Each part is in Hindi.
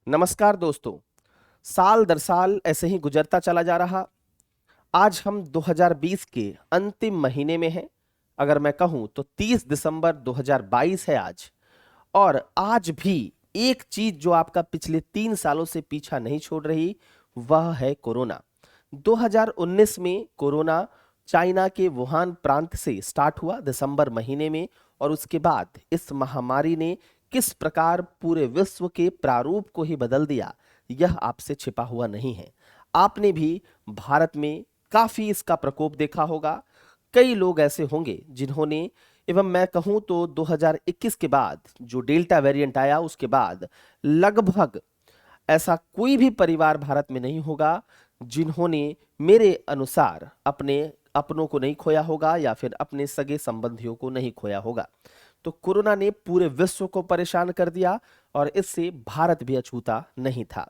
नमस्कार दोस्तों। साल दर साल ऐसे ही गुजरता चला जा रहा। आज हम 2020 के अंतिम महीने में हैं। अगर मैं कहूं तो 30 दिसंबर 2022 है आज। और आज भी एक चीज जो आपका पिछले 3 सालों से पीछा नहीं छोड़ रही, वह है कोरोना। 2019 में कोरोना चाइना के वुहान प्रांत से स्टार्ट हुआ दिसंबर महीने में। और उसके बाद इस महामारी ने किस प्रकार पूरे विश्व के प्रारूप को ही बदल दिया, यह आपसे छिपा हुआ नहीं है। आपने भी भारत में काफी इसका प्रकोप देखा होगा। कई लोग ऐसे होंगे जिन्होंने, एवं मैं कहूं तो 2021 के बाद जो डेल्टा वेरिएंट आया उसके बाद लगभग ऐसा कोई भी परिवार भारत में नहीं होगा जिन्होंने मेरे अनुसार अपने अपनों को नहीं खोया होगा या फिर अपने सगे संबंधियों को नहीं खोया होगा। तो कोरोना ने पूरे विश्व को परेशान कर दिया और इससे भारत भी अछूता नहीं था।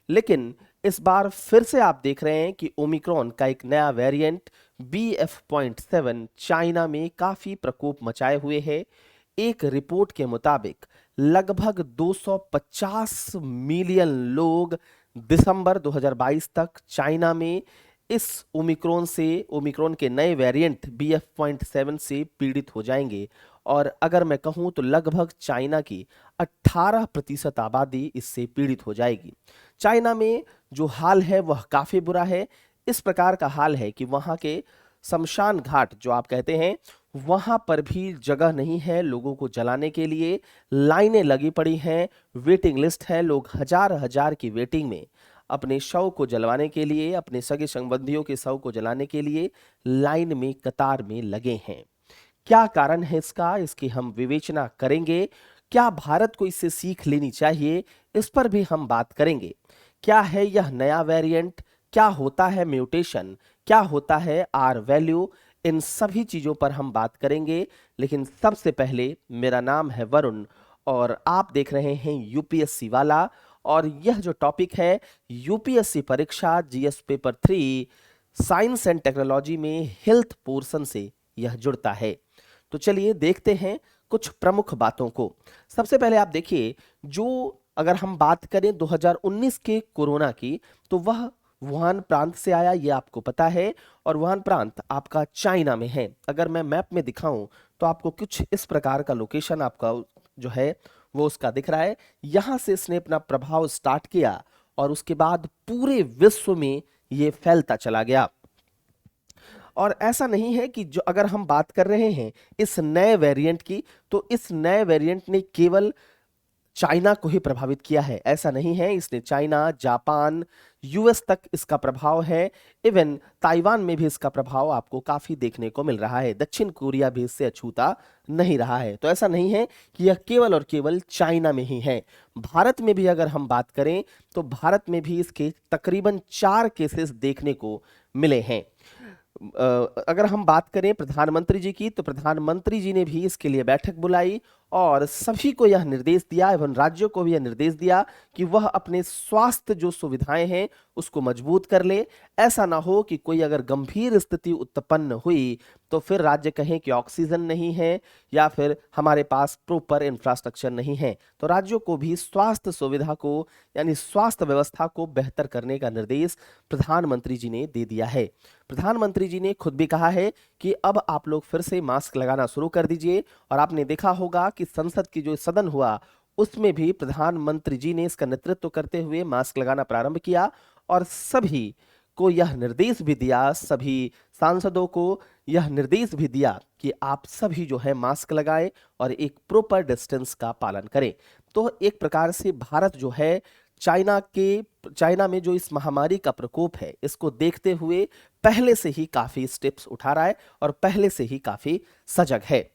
लेकिन इस बार फिर से आप देख रहे हैं कि ओमिक्रॉन का एक नया वेरिएंट BF.7 चाइना में काफी प्रकोप मचाए हुए है। एक रिपोर्ट के मुताबिक लगभग 250 मिलियन लोग दिसंबर 2022 तक चाइना में इस ओमिक्रॉन के नए वेरिएंट BF.7 से पीड़ित हो जाएंगे। और अगर मैं कहूं तो लगभग चाइना की 18% आबादी इससे पीड़ित हो जाएगी। चाइना में जो हाल है वह काफी बुरा है। इस प्रकार का हाल है कि वहां के शमशान घाट जो आप कहते हैं, वहां पर भी जगह नहीं है लोगों को जलाने के लिए। लाइनें लगी पड़ी हैं, वेटिंग लिस्ट है, लोग हजार हजार की वेटिंग में अपने शव को जलवाने के लिए, अपने सगे संबंधियों के शव को जलाने के लिए लाइन में कतार में लगे हैं। क्या कारण है इसका, इसकी हम विवेचना करेंगे। क्या भारत को इससे सीख लेनी चाहिए, इस पर भी हम बात करेंगे। क्या है यह नया वेरिएंट, क्या होता है म्यूटेशन, क्या होता है आर वैल्यू, इन सभी चीजों पर हम बात करेंगे। लेकिन सबसे पहले, मेरा नाम है वरुण और आप देख रहे हैं यूपीएससी वाला। और यह जो टॉपिक है यूपीएससी परीक्षा GS paper 3 science and technology में हेल्थ पोर्शन से यह जुड़ता है। तो चलिए देखते हैं कुछ प्रमुख बातों को। सबसे पहले आप देखिए, जो अगर हम बात करें 2019 के कोरोना की, तो वह वुहान प्रांत से आया, ये आपको पता है। और वुहान प्रांत आपका चाइना में है। अगर मैं मैप में दिखाऊं तो आपको कुछ इस प्रकार का लोकेशन आपका जो है वो उसका दिख रहा है। यहां से इसने अपना प्रभाव स्टार्ट किया और उसके बाद पूरे विश्व में ये फैलता चला गया। और ऐसा नहीं है कि जो अगर हम बात कर रहे हैं इस नए वेरिएंट की, तो इस नए वेरिएंट ने केवल चाइना को ही प्रभावित किया है, ऐसा नहीं है। इसने चाइना, जापान, यूएस तक इसका प्रभाव है। इवन ताइवान में भी इसका प्रभाव आपको काफी देखने को मिल रहा है। दक्षिण कोरिया भी इससे अछूता नहीं रहा है। तो ऐसा नहीं है कि यह केवल और केवल चाइना में ही है। भारत में भी अगर हम बात करें तो भारत में भी इसके तकरीबन 4 केसेस देखने को मिले हैं। अगर हम बात करें प्रधानमंत्री जी की, तो प्रधानमंत्री जी ने भी इसके लिए बैठक बुलाई और सभी को यह निर्देश दिया, एवं राज्यों को भी यह निर्देश दिया कि वह अपने स्वास्थ्य जो सुविधाएं हैं उसको मजबूत कर ले। ऐसा ना हो कि कोई अगर गंभीर स्थिति उत्पन्न हुई तो फिर राज्य कहें कि ऑक्सीजन नहीं है या फिर हमारे पास प्रॉपर इंफ्रास्ट्रक्चर नहीं है। तो राज्यों को भी स्वास्थ्य सुविधा को, यानी स्वास्थ्य व्यवस्था को बेहतर करने का निर्देश प्रधानमंत्री जी ने दे दिया है। प्रधानमंत्री जी ने खुद भी कहा है कि अब आप लोग फिर से मास्क लगाना शुरू कर दीजिए। और आपने देखा होगा कि संसद की जो सदन हुआ उसमें भी प्रधानमंत्री जी ने इसका नेतृत्व करते हुए मास्क लगाना प्रारंभ किया और सभी को यह निर्देश भी दिया, सभी सांसदों को यह निर्देश भी दिया कि आप सभी जो है मास्क लगाएं और एक प्रॉपर डिस्टेंस का पालन करें। तो एक प्रकार से भारत जो है चाइना में जो इस महामारी का प्रकोप है इसको देखते हुए पहले से ही काफी स्टेप्स उठा रहा है और पहले से ही काफी सजग है।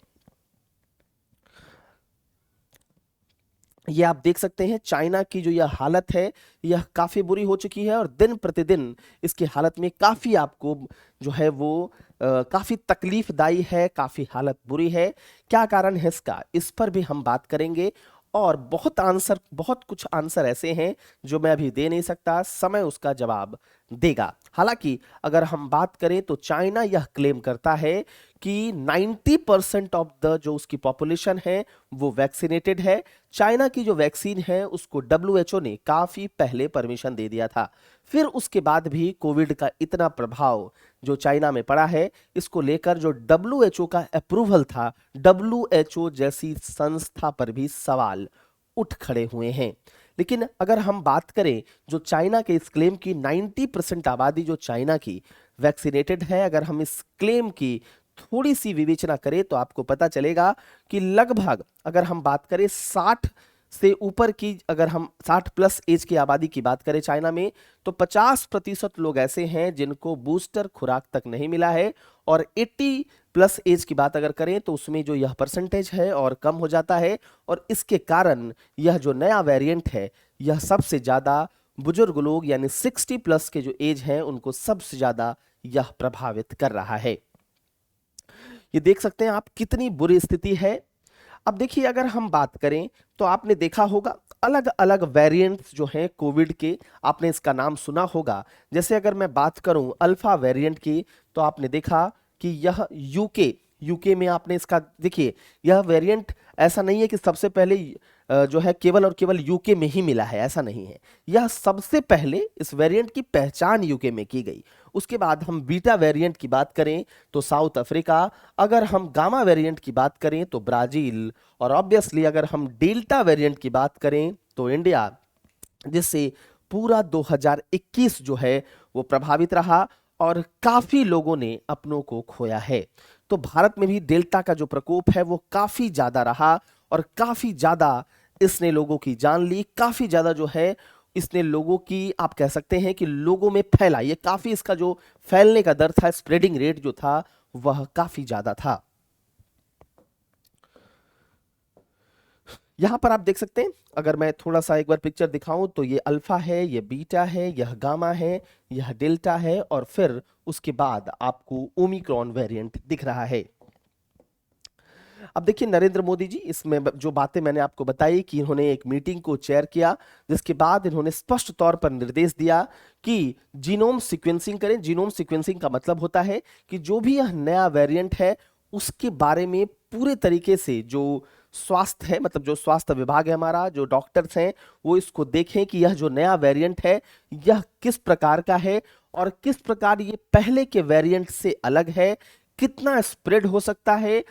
ये आप देख सकते हैं चाइना की जो यह हालत है यह काफी बुरी हो चुकी है और दिन प्रतिदिन इसकी हालत में काफी आपको जो है वो काफी तकलीफदायी है, काफी हालत बुरी है। क्या कारण है इसका, इस पर भी हम बात करेंगे। और बहुत कुछ आंसर ऐसे हैं जो मैं अभी दे नहीं सकता, समय उसका जवाब देगा। हालांकि अगर हम बात करें तो चाइना यह क्लेम करता है कि 90% ऑफ द जो उसकी पॉपुलेशन है वो वैक्सीनेटेड है। चाइना की जो वैक्सीन है उसको डब्ल्यूएचओ ने काफी पहले परमिशन दे दिया था। फिर उसके बाद भी कोविड का इतना प्रभाव जो चाइना में पड़ा है, इसको लेकर जो डब्ल्यूएचओ का अप्रूवल था, डब्ल्यूएचओ जैसी संस्था पर भी सवाल उठ खड़े हुए हैं। लेकिन अगर हम बात करें जो चाइना के इस क्लेम की 90% आबादी जो चाइना की वैक्सीनेटेड है, अगर हम इस क्लेम की थोड़ी सी विवेचना करें तो आपको पता चलेगा कि लगभग अगर हम बात करें 60 से ऊपर की, अगर हम 60 प्लस एज की आबादी की बात करें चाइना में, तो 50% लोग ऐसे हैं जिनको बूस्टर खुराक तक नहीं मिला है। और 80 प्लस एज की बात अगर करें तो उसमें जो यह परसेंटेज है और कम हो जाता है। और इसके कारण यह जो नया वेरिएंट है यह सबसे ज्यादा बुजुर्ग लोग यानी 60 प्लस के जो एज हैं उनको सबसे ज्यादा यह प्रभावित कर रहा है। ये देख सकते हैं आप कितनी बुरी स्थिति है। अब देखिए अगर हम बात करें तो आपने देखा होगा अलग अलग वेरिएंट्स जो हैं कोविड के, आपने इसका नाम सुना होगा। जैसे अगर मैं बात करूं अल्फा वेरिएंट की तो आपने देखा कि यह यूके में आपने इसका, देखिए यह वेरिएंट ऐसा नहीं है कि सबसे पहले जो है केवल और केवल यूके में ही मिला है, ऐसा नहीं है। यह सबसे पहले इस वेरिएंट की पहचान यूके में की गई। उसके बाद हम बीटा वेरिएंट की बात करें तो साउथ अफ्रीका, अगर हम गामा वेरिएंट की बात करें तो ब्राजील, और ऑब्वियसली अगर हम डेल्टा वेरिएंट की बात करें तो इंडिया, जिससे पूरा 2021 जो है वो प्रभावित रहा और काफी लोगों ने अपनों को खोया है। तो भारत में भी डेल्टा का जो प्रकोप है वो काफी ज्यादा रहा और काफी ज्यादा इसने लोगों की जान ली, काफी ज्यादा जो है इसने लोगों की, आप कह सकते हैं कि लोगों में फैला, ये काफी इसका जो फैलने का दर था, स्प्रेडिंग रेट जो था वह काफी ज्यादा था। यहां पर आप देख सकते हैं, अगर मैं थोड़ा सा एक बार पिक्चर दिखाऊं तो ये अल्फा है, ये बीटा है, यह गामा है, यह डेल्टा है, और फिर उसके बाद आपको ओमिक्रॉन वेरिएंट दिख रहा है। अब देखिए नरेंद्र मोदी जी, इसमें जो बातें मैंने आपको बताई कि इन्होंने एक मीटिंग को चेयर किया, जिसके बाद इन्होंने स्पष्ट तौर पर निर्देश दिया कि जीनोम सीक्वेंसिंग करें। जीनोम सीक्वेंसिंग का मतलब होता है कि जो भी यह नया वेरिएंट है उसके बारे में पूरे तरीके से जो स्वास्थ्य है, मतलब जो स्वास्थ्य विभाग है हमारा, जो डॉक्टर्स हैं, वो इसको देखें कि यह जो नया वेरिएंट है यह किस प्रकार का है और किस प्रकार ये पहले के वेरिएंट से अलग है, कितना स्प्रेड हो सकता है,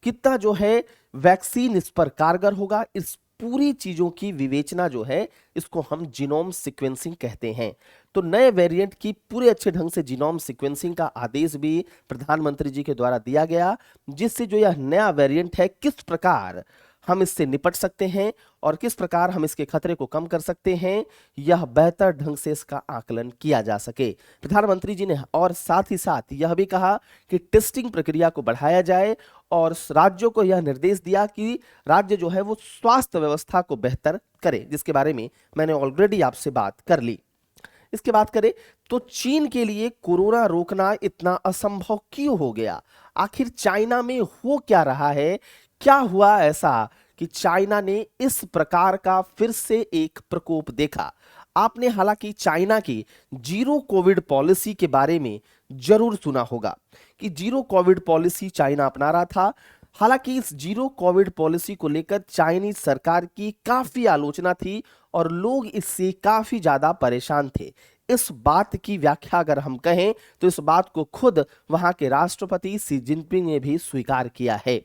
कितना जो है वैक्सीन इस पर कारगर होगा। इस पूरी चीजों की विवेचना जो है इसको हम जीनोम सीक्वेंसिंग कहते हैं। तो नए वेरिएंट की पूरे अच्छे ढंग से जीनोम सीक्वेंसिंग का आदेश भी प्रधानमंत्री जी के द्वारा दिया गया, जिससे जो यह नया वेरिएंट है किस प्रकार हम इससे निपट सकते हैं और किस प्रकार हम इसके खतरे को कम कर सकते हैं, यह बेहतर ढंग से इसका आकलन किया जा सके। प्रधानमंत्री जी ने और साथ ही साथ यह भी कहा कि टेस्टिंग प्रक्रिया को बढ़ाया जाए और राज्यों को यह निर्देश दिया कि राज्य जो है वो स्वास्थ्य व्यवस्था को बेहतर करे, जिसके बारे में मैंने ऑलरेडी आपसे बात कर ली। इसके बात करें तो चीन के लिए कोरोना रोकना इतना असंभव क्यों हो गया? आखिर चाइना में हो क्या रहा है? क्या हुआ ऐसा कि चाइना ने इस प्रकार का फिर से एक प्रकोप देखा? आपने हालांकि चाइना की जीरो कोविड पॉलिसी के बारे में जरूर सुना होगा कि जीरो कोविड पॉलिसी चाइना अपना रहा था। हालांकि इस जीरो कोविड पॉलिसी को लेकर चाइनीज सरकार की काफी आलोचना थी और लोग इससे काफी ज्यादा परेशान थे। इस बात की व्याख्या अगर हम कहें तो इस बात को खुद वहां के राष्ट्रपति सी जिनपिंग ने भी स्वीकार किया है।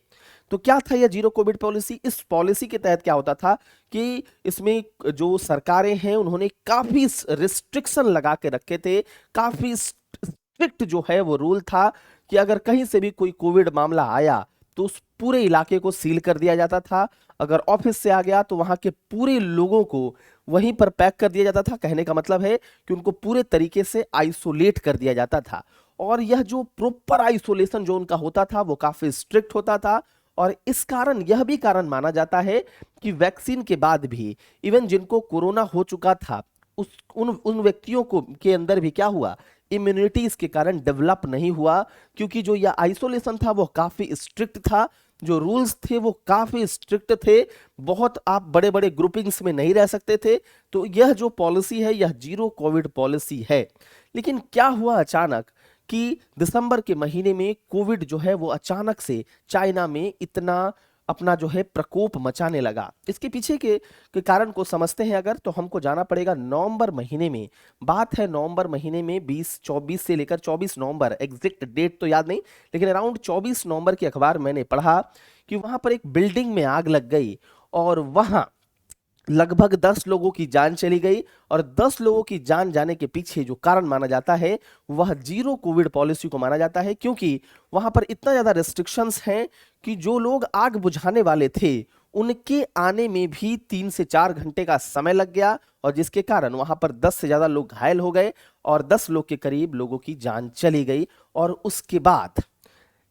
तो क्या था यह जीरो कोविड पॉलिसी? इस पॉलिसी के तहत क्या होता था कि इसमें जो सरकारें हैं उन्होंने काफी रिस्ट्रिक्शन लगा के रखे थे, काफी स्ट्रिक्ट जो है वो रूल था कि अगर कहीं से भी कोई कोविड मामला आया तो उस पूरे इलाके को सील कर दिया जाता था। अगर ऑफिस से आ गया तो वहां के पूरे लोगों को वहीं पर पैक कर दिया जाता था। कहने का मतलब है कि उनको पूरे तरीके से आइसोलेट कर दिया जाता था और यह जो प्रॉपर आइसोलेशन जो उनका होता था वो काफी स्ट्रिक्ट होता था। और इस कारण यह भी कारण माना जाता है कि वैक्सीन के बाद भी इवन जिनको कोरोना हो चुका था उस उन व्यक्तियों को के अंदर भी क्या हुआ, इम्यूनिटी इसके कारण डेवलप नहीं हुआ, क्योंकि जो यह आइसोलेशन था वो काफी स्ट्रिक्ट था, जो रूल्स थे वो काफी स्ट्रिक्ट थे, बहुत आप बड़े बड़े ग्रुपिंग्स में नहीं रह सकते थे। तो यह जो पॉलिसी है यह जीरो कोविड पॉलिसी है। लेकिन क्या हुआ अचानक कि दिसंबर के महीने में कोविड जो है वो अचानक से चाइना में इतना अपना जो है प्रकोप मचाने लगा। इसके पीछे के कारण को समझते हैं अगर, तो हमको जाना पड़ेगा नवंबर महीने में। बात है नवंबर महीने में 24 से लेकर 24 नवंबर, एग्जैक्ट डेट तो याद नहीं, लेकिन अराउंड 24 नवंबर की अखबार मैंने पढ़ा कि वहां पर एक बिल्डिंग में आग लग गई और वहां लगभग 10 लोगों की जान चली गई। और 10 लोगों की जान जाने के पीछे जो कारण माना जाता है वह जीरो कोविड पॉलिसी को माना जाता है, क्योंकि वहां पर इतना ज्यादा रेस्ट्रिक्शंस हैं कि जो लोग आग बुझाने वाले थे उनके आने में भी 3 से 4 घंटे का समय लग गया, और जिसके कारण वहां पर 10 से ज्यादा लोग घायल हो गए और 10 लोग के करीब लोगों की जान चली गई। और उसके बाद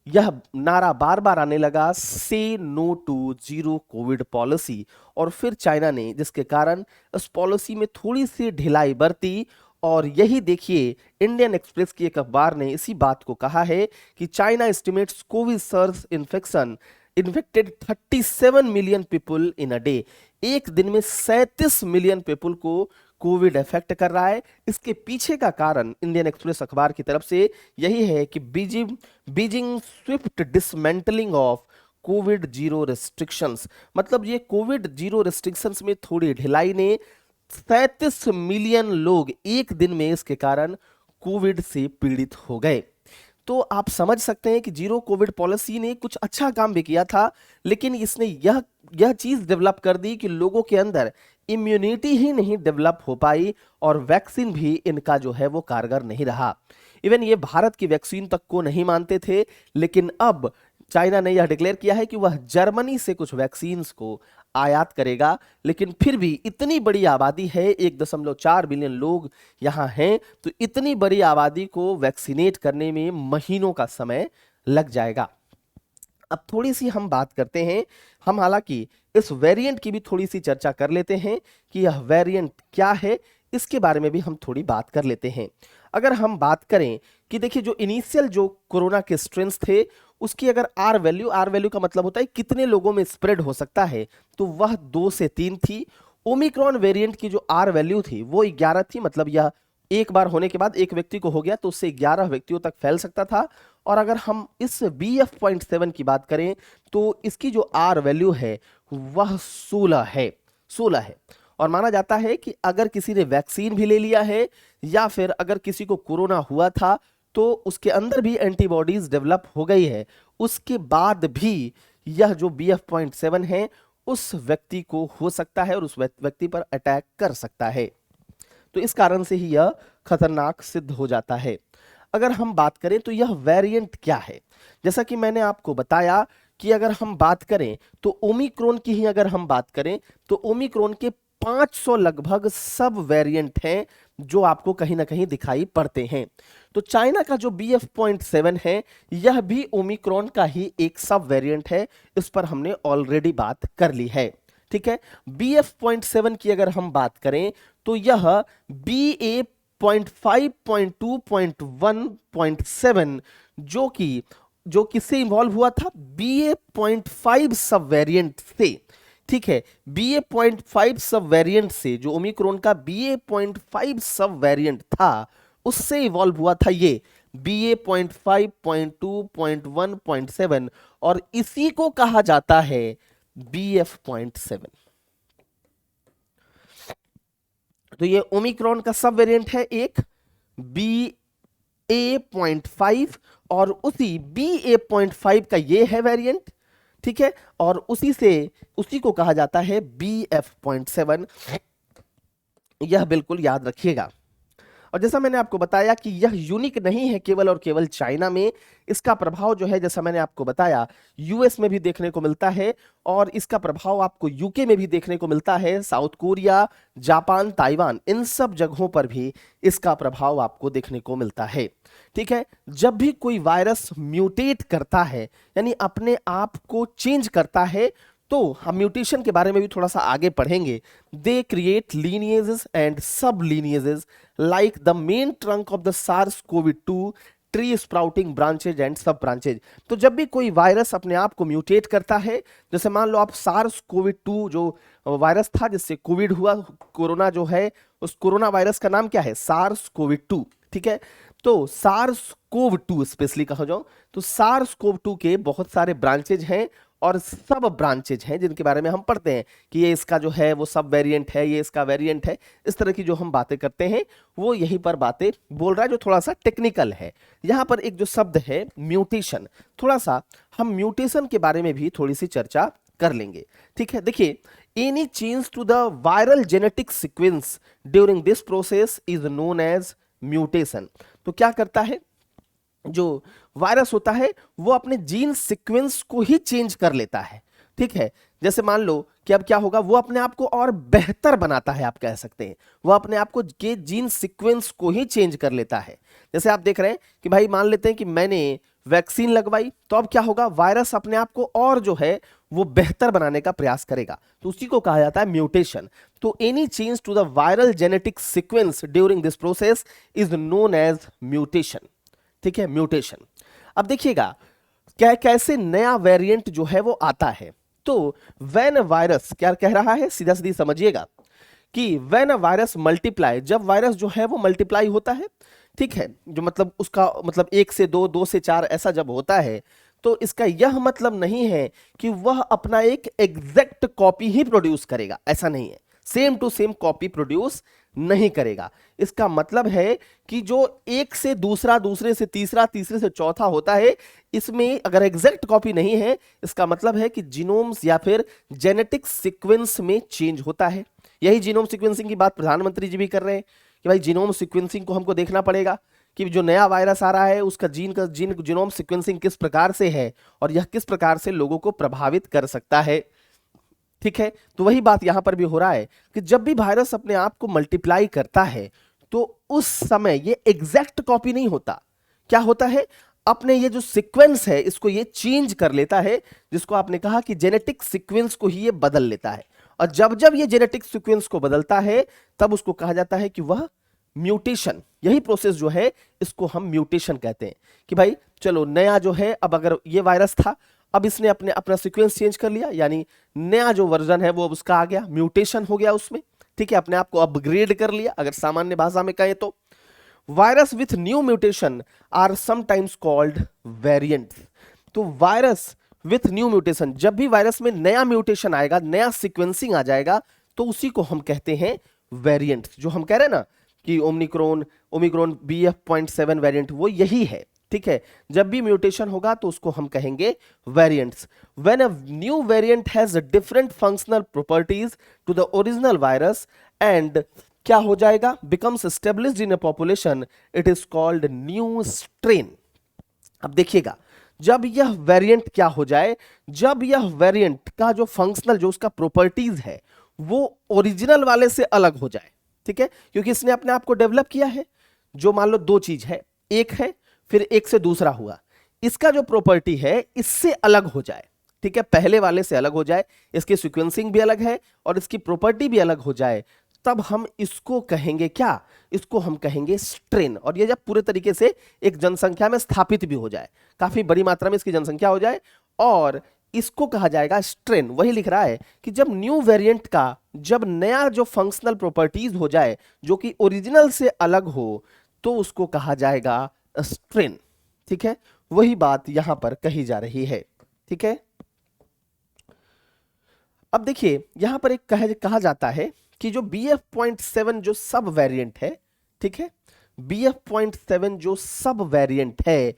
यह नारा बार बार आने लगा, say no to zero Covid policy. और फिर चाइना ने, जिसके कारण इस पॉलिसी में थोड़ी सी ढिलाई बरती। और यही देखिए, इंडियन एक्सप्रेस की एक अखबार ने इसी बात को कहा है कि China estimates Covid surge infection infected 37 million people in a day. एक दिन में 37 मिलियन पीपल को कोविड इफेक्ट कर रहा है। इसके पीछे का कारण इंडियन एक्सप्रेस अखबार की तरफ से यही है कि Beijing Swift dismantling of Covid zero restrictions, मतलब ये कोविड जीरो रेस्ट्रिक्शंस में थोड़ी ढिलाई ने 37 मिलियन लोग एक दिन में इसके कारण कोविड से पीड़ित हो गए। तो आप समझ सकते हैं कि जीरो कोविड पॉलिसी ने कुछ अच्छा काम भी किया था, लेकिन इसने यह चीज डेवलप कर दी कि लोगों के अंदर इम्यूनिटी ही नहीं डेवलप हो पाई और वैक्सीन भी इनका जो है वो कारगर नहीं रहा। इवन ये भारत की वैक्सीन तक को नहीं मानते थे, लेकिन अब चाइना ने यह डिक्लेयर किया है कि वह जर्मनी से कुछ वैक्सीन्स को आयात करेगा। लेकिन फिर भी इतनी बड़ी आबादी है, 1.4 बिलियन लोग यहाँ हैं, तो इतनी बड़ी आबादी को वैक्सीनेट करने में महीनों का समय लग जाएगा। अब थोड़ी सी हम बात करते हैं, हम हालांकि इस वेरिएंट की भी थोड़ी सी चर्चा कर लेते हैं कि यह वेरिएंट क्या है, इसके बारे में भी हम थोड़ी बात कर लेते हैं। अगर हम बात करें कि देखिए, जो इनिशियल जो कोरोना के स्ट्रेन्स थे उसकी अगर आर वैल्यू का मतलब होता है कितने लोगों में स्प्रेड हो सकता है, तो वह 2 से 3 थी। ओमिक्रॉन वेरिएंट की जो आर वैल्यू थी वो 11 थी, मतलब यह एक बार होने के बाद एक व्यक्ति को हो गया तो उससे 11 व्यक्तियों तक फैल सकता था। और अगर हम इस BF.7 की बात करें तो इसकी जो आर वैल्यू है वह 16 है। और माना जाता है कि अगर किसी ने वैक्सीन भी ले लिया है या फिर अगर किसी को कोरोना हुआ था तो उसके अंदर भी एंटीबॉडीज डेवलप हो गई है, उसके बाद भी यह जो BF.7 है उस व्यक्ति को हो सकता है और उस व्यक्ति पर अटैक कर सकता है। तो इस कारण से ही यह खतरनाक सिद्ध हो जाता है। अगर हम बात करें तो यह वेरिएंट क्या है, जैसा कि मैंने आपको बताया कि अगर हम बात करें तो ओमिक्रॉन की ही अगर हम बात करें तो ओमिक्रॉन के 500 लगभग सब वेरिएंट हैं जो आपको कहीं ना कहीं दिखाई पड़ते हैं। तो चाइना का जो BF.7 है यह भी ओमिक्रॉन का ही एक सब वेरिएंट है, इस पर हमने ऑलरेडी बात कर ली है। ठीक है, BF.7 की अगर हम बात करें तो यह BA.5.2.1.7 जो किससे इन्वॉल्व हुआ था, BA.5 सब वेरिएंट से। ठीक है, BA.5 सब वेरिएंट से, जो ओमिक्रॉन का BA.5 सब वेरिएंट था उससे इवॉल्व हुआ था ये BA.5.2.1.7, और इसी को कहा जाता है BF.7। तो ये ओमिक्रॉन का सब वेरिएंट है एक BA.5 और उसी BA.5 का ये है वेरिएंट। ठीक है, और उसी को कहा जाता है BF.7, यह बिल्कुल याद रखिएगा। और जैसा मैंने आपको बताया कि यह यूनिक नहीं है केवल और केवल चाइना में, इसका प्रभाव जो है जैसा मैंने आपको बताया यूएस में भी देखने को मिलता है और इसका प्रभाव आपको यूके में भी देखने को मिलता है, साउथ कोरिया, जापान, ताइवान, इन सब जगहों पर भी इसका प्रभाव आपको देखने को मिलता है। ठीक है, जब भी कोई वायरस म्यूटेट करता है यानी अपने आप को चेंज करता है, तो हम म्यूटेशन के बारे में भी थोड़ा सा आगे पढ़ेंगे। They create lineages and sub lineages like the main trunk of the SARS-CoV-2 tree sprouting branches and sub branches. तो जब भी कोई वायरस अपने आप को म्यूटेट करता है, जैसे मान लो आप सार्स कोविड 2 जो वायरस था जिससे कोविड हुआ, कोरोना जो है, उस कोरोना वायरस का नाम क्या है, सार्स कोविड 2, ठीक है। तो सार्स कोव 2 स्पेशली कहा जाओ तो सार्स कोव 2 के बहुत सारे ब्रांचेज हैं और सब ब्रांचेज हैं जिनके बारे में हम पढ़ते हैं कि ये इसका जो है वो सब वेरिएंट है, ये इसका वेरिएंट है, इस तरह की जो हम बातें करते हैं वो यहीं पर बातें बोल रहा है, जो थोड़ा सा टेक्निकल है। यहां पर एक जो शब्द है म्यूटेशन, थोड़ा सा हम म्यूटेशन के बारे में भी थोड़ी सी चर्चा कर लेंगे, ठीक है। देखिए, any change to the viral genetic sequence during this process is known as mutation. तो क्या करता है, जो वायरस होता है वो अपने जीन सीक्वेंस को ही चेंज कर लेता है, ठीक है। जैसे मान लो कि अब क्या होगा, वो अपने आप को और बेहतर बनाता है, आप कह सकते हैं वो अपने आप को के जीन सीक्वेंस को ही चेंज कर लेता है। जैसे आप देख रहे हैं कि भाई मान लेते हैं कि मैंने वैक्सीन लगवाई, तो अब क्या होगा, वायरस अपने आप को और जो है वो बेहतर बनाने का प्रयास करेगा, तो उसी को कहा जाता है म्यूटेशन। तो any change to the viral genetic sequence during this process is known as mutation, ठीक है, म्यूटेशन। अब देखिएगा क्या कैसे नया वेरिएंट जो है वो आता है। तो व्हेन वायरस क्या कह रहा है, सीधा सीधी समझिएगा कि व्हेन अ वायरस मल्टीप्लाई, जब वायरस जो है वो मल्टीप्लाई होता है, ठीक है, जो मतलब उसका मतलब 1 से 2, 2 से 4 ऐसा जब होता है, तो इसका यह मतलब नहीं है कि वह अपना एक एग्जैक्ट कॉपी ही प्रोड्यूस करेगा, ऐसा नहीं है, same to same copy produce नहीं करेगा। इसका मतलब है कि जो एक से दूसरा, दूसरे से तीसरा, तीसरे से चौथा होता है, इसमें अगर एग्जैक्ट कॉपी नहीं है, इसका मतलब है कि जीनोम्स या फिर जेनेटिक सीक्वेंस में चेंज होता है। यही जीनोम सीक्वेंसिंग की बात प्रधानमंत्री जी भी कर रहे हैं कि भाई जीनोम सीक्वेंसिंग को हमको देखना पड़ेगा कि जो नया वायरस आ रहा है उसका जीनोम सीक्वेंसिंग किस प्रकार से है और यह किस प्रकार से लोगों को प्रभावित कर सकता है, ठीक है। तो वही बात यहां पर भी हो रहा है कि जब भी वायरस अपने आप को मल्टीप्लाई करता है तो उस समय ये एग्जैक्ट कॉपी नहीं होता, क्या होता है, अपने ये जो सीक्वेंस है इसको ये चेंज कर लेता है, जिसको आपने कहा कि जेनेटिक सीक्वेंस को ही ये बदल लेता है। और जब जब ये जेनेटिक सीक्वेंस को बदलता है तब उसको कहा जाता है कि वह म्यूटेशन, यही प्रोसेस जो है इसको हम म्यूटेशन कहते हैं। कि भाई चलो नया जो है, अब अगर ये वायरस था, अब इसने अपने अपना सीक्वेंस चेंज कर लिया, यानी नया जो वर्जन है वो अब उसका आ गया, म्यूटेशन हो गया उसमें, ठीक है, अपने आप को अपग्रेड कर लिया, अगर सामान्य भाषा में कहें तो। Virus with new mutation are sometimes called variants. तो वायरस विथ न्यू म्यूटेशन, जब भी वायरस में नया म्यूटेशन आएगा, नया सीक्वेंसिंग आ जाएगा, तो उसी को हम कहते हैं वेरिएंट्स। जो हम कह रहे हैं ना कि ओमिक्रॉन ओमिक्रॉन BF.7 वेरिएंट, वो यही है, ठीक है। जब भी म्यूटेशन होगा तो उसको हम कहेंगे variants. When a new variant has different functional properties to the original virus and क्या हो जाएगा, becomes established in a population, it is called new strain. अब देखिएगा, जब यह वेरिएंट क्या हो जाए, जब यह वेरिएंट का जो फंक्शनल, जो उसका प्रॉपर्टीज है वो ओरिजिनल वाले से अलग हो जाए, ठीक है, क्योंकि इसने अपने आप को डेवलप किया है। जो मान लो दो चीज है, एक है फिर एक से दूसरा हुआ, इसका जो प्रॉपर्टी है इससे अलग हो जाए, ठीक है, पहले वाले से अलग हो जाए, इसकी सीक्वेंसिंग भी अलग है और इसकी प्रॉपर्टी भी अलग हो जाए, तब हम इसको कहेंगे क्या, इसको हम कहेंगे स्ट्रेन। और ये जब पूरे तरीके से एक जनसंख्या में स्थापित भी हो जाए, काफी बड़ी मात्रा में इसकी जनसंख्या हो जाए, और इसको कहा जाएगा स्ट्रेन। वही लिख रहा है कि जब न्यू वेरिएंट का जब नया जो फंक्शनल प्रॉपर्टीज हो जाए जो कि ओरिजिनल से अलग हो, तो उसको कहा जाएगा स्ट्रेन, ठीक है। वही बात यहां पर कही जा रही है, ठीक है। अब देखिए यहां पर एक कहा जाता है कि जो BF.7 जो सब वेरिएंट है, ठीक है, BF.7 जो सब वेरिएंट है,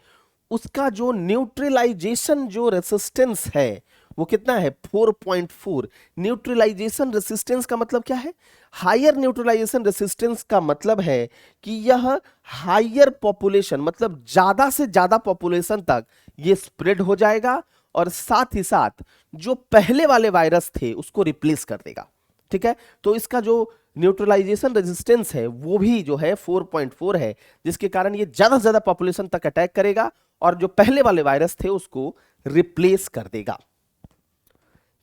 उसका जो न्यूट्रलाइजेशन जो रेसिस्टेंस है वो कितना है, 4.4। न्यूट्रलाइजेशन रेसिस्टेंस का मतलब क्या है, हायर न्यूट्रलाइजेशन रेसिस्टेंस का मतलब है कि यह हायर पॉपुलेशन, मतलब ज्यादा से ज्यादा पॉपुलेशन तक ये स्प्रेड हो जाएगा और साथ ही साथ जो पहले वाले वायरस थे उसको रिप्लेस कर देगा, ठीक है। तो इसका जो न्यूट्रलाइजेशन रेजिस्टेंस है वो भी जो है 4.4 है, जिसके कारण ये ज्यादा से ज्यादा पॉपुलेशन तक अटैक करेगा और जो पहले वाले वायरस थे उसको रिप्लेस कर देगा,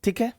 ठीक है।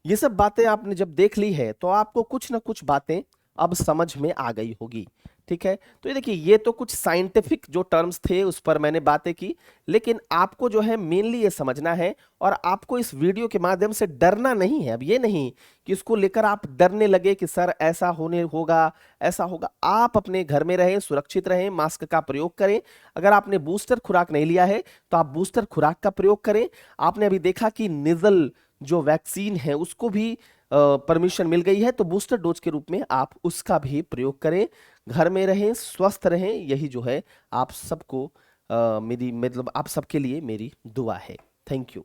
ये सब बातें आपने जब देख ली है तो आपको कुछ ना कुछ बातें अब समझ में आ गई होगी। ठीक है, तो ये देखिए, ये तो कुछ साइंटिफिक जो टर्म्स थे उस पर मैंने बातें की, लेकिन आपको जो है मेनली ये समझना है, और आपको इस वीडियो के माध्यम से डरना नहीं है। अब ये नहीं कि इसको लेकर आप डरने लगे कि सर ऐसा होने होगा, ऐसा होगा। आप अपने घर में रहें, सुरक्षित रहें, मास्क का प्रयोग करें। अगर आपने बूस्टर खुराक नहीं लिया है तो आप बूस्टर खुराक का प्रयोग करें। आपने अभी देखा कि निजल जो वैक्सीन है उसको भी परमिशन मिल गई है, तो बूस्टर डोज के रूप में आप उसका भी प्रयोग करें। घर में रहें, स्वस्थ रहें, यही जो है आप सबको मेरी मतलब आप सबके लिए मेरी दुआ है। Thank you.